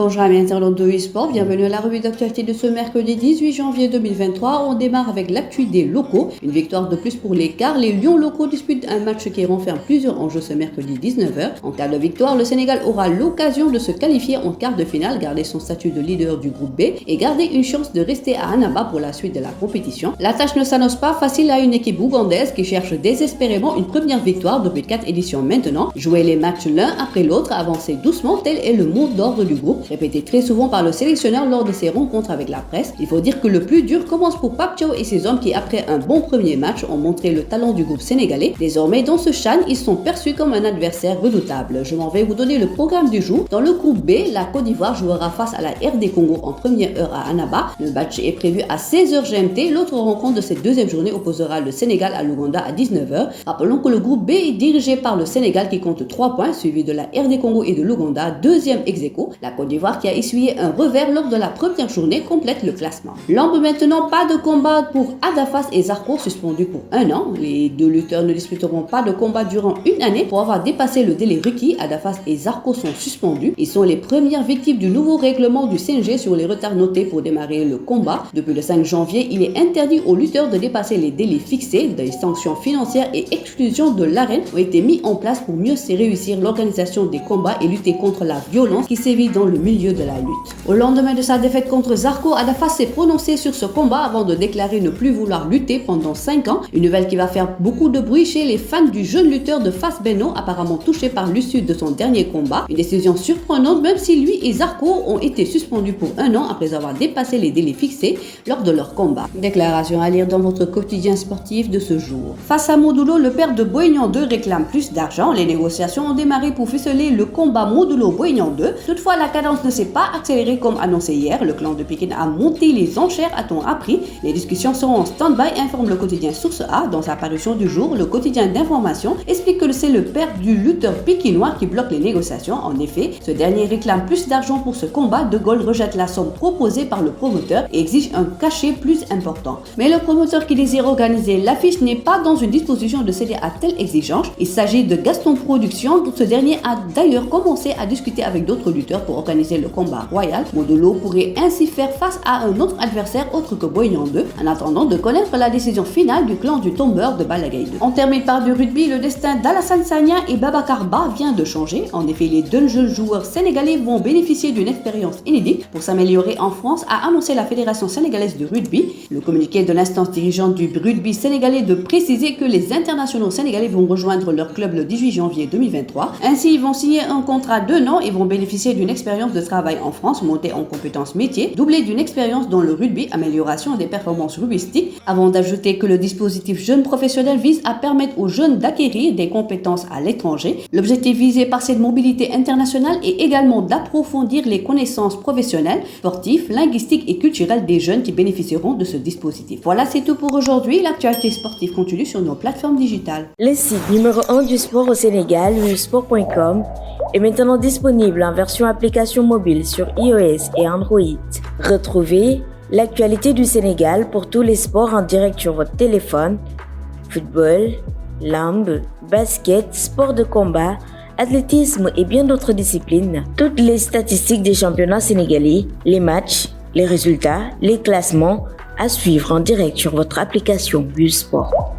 Bonjour amis internautes de eSport, bienvenue à la revue d'actualité de ce mercredi 18 janvier 2023. On démarre avec l'actu des locaux. Une victoire de plus pour les quarts. Les Lions locaux disputent un match qui renferme plusieurs enjeux ce mercredi 19h. En cas de victoire, le Sénégal aura l'occasion de se qualifier en quart de finale, garder son statut de leader du groupe B et garder une chance de rester à Annaba pour la suite de la compétition. La tâche ne s'annonce pas facile à une équipe ougandaise qui cherche désespérément une première victoire depuis 4 éditions maintenant. Jouer les matchs l'un après l'autre, avancer doucement, tel est le mot d'ordre du groupe, répété très souvent par le sélectionneur lors de ses rencontres avec la presse. Il faut dire que le plus dur commence pour Pape Thiaw et ses hommes qui, après un bon premier match, ont montré le talent du groupe sénégalais. Désormais, dans ce CHAN, ils sont perçus comme un adversaire redoutable. Je m'en vais vous donner le programme du jour. Dans le groupe B, la Côte d'Ivoire jouera face à la RD Congo en première heure à Annaba. Le match est prévu à 16h GMT. L'autre rencontre de cette deuxième journée opposera le Sénégal à l'Ouganda à 19h. Rappelons que le groupe B est dirigé par le Sénégal qui compte 3 points, suivi de la RD Congo et de l'Ouganda, deuxième ex-aequo. La Côte d'Ivoire qui a essuyé un revers lors de la première journée complète le classement. Lambe maintenant, pas de combat pour Adafas et Zarco suspendus pour 1 an. Les deux lutteurs ne disputeront pas de combat durant une année pour avoir dépassé le délai requis. Adafas et Zarco sont suspendus. Ils sont les premières victimes du nouveau règlement du CNG sur les retards notés pour démarrer le combat. Depuis le 5 janvier, il est interdit aux lutteurs de dépasser les délais fixés. Des sanctions financières et exclusion de l'arène ont été mis en place pour mieux réussir l'organisation des combats et lutter contre la violence qui sévit dans le milieu de la lutte. Au lendemain de sa défaite contre Zarco, Adafas s'est prononcé sur ce combat avant de déclarer ne plus vouloir lutter pendant 5 ans. Une nouvelle qui va faire beaucoup de bruit chez les fans du jeune lutteur de Fass Benno, apparemment touché par l'issue de son dernier combat. Une décision surprenante même si lui et Zarco ont été suspendus pour 1 an après avoir dépassé les délais fixés lors de leur combat. Déclaration à lire dans votre quotidien sportif de ce jour. Face à Modulo, le père de Boignan 2 réclame plus d'argent. Les négociations ont démarré pour ficeler le combat Modulo-Boignan 2. Toutefois, la cadence ne s'est pas accélérée comme annoncé hier. Le clan de Pékin a monté les enchères à ton appris. Les discussions seront en stand-by, informe le quotidien Source A. Dans sa parution du jour, le quotidien d'information explique que c'est le père du lutteur pékinois qui bloque les négociations. En effet, ce dernier réclame plus d'argent pour ce combat. De Gaulle rejette la somme proposée par le promoteur et exige un cachet plus important. Mais le promoteur qui désire organiser l'affiche n'est pas dans une disposition de céder à telle exigence. Il s'agit de Gaston Productions. Ce dernier a d'ailleurs commencé à discuter avec d'autres lutteurs pour organiser le combat royal. Modulo pourrait ainsi faire face à un autre adversaire autre que Boignan 2 en attendant de connaître la décision finale du clan du tombeur de Balagaï 2. On termine par du rugby. Le destin d'Alassane Sagna et Babacar Ba vient de changer. En effet, les deux jeunes joueurs sénégalais vont bénéficier d'une expérience inédite pour s'améliorer en France, a annoncé la Fédération sénégalaise de rugby. Le communiqué de l'instance dirigeante du rugby sénégalais de préciser que les internationaux sénégalais vont rejoindre leur club le 18 janvier 2023. Ainsi, ils vont signer un contrat d'1 an et vont bénéficier d'une expérience de travail en France, montée en compétences métiers, doublée d'une expérience dans le rugby, amélioration des performances rugbystiques, avant d'ajouter que le dispositif jeune professionnel vise à permettre aux jeunes d'acquérir des compétences à l'étranger. L'objectif visé par cette mobilité internationale est également d'approfondir les connaissances professionnelles, sportives, linguistiques et culturelles des jeunes qui bénéficieront de ce dispositif. Voilà, c'est tout pour aujourd'hui. L'actualité sportive continue sur nos plateformes digitales. Le site numéro 1 du sport au Sénégal, sport.com, est maintenant disponible en version application mobile sur iOS et Android. Retrouvez l'actualité du Sénégal pour tous les sports en direct sur votre téléphone: football, lambe, basket, sport de combat, athlétisme et bien d'autres disciplines. Toutes les statistiques des championnats sénégalais, les matchs, les résultats, les classements à suivre en direct sur votre application Sport.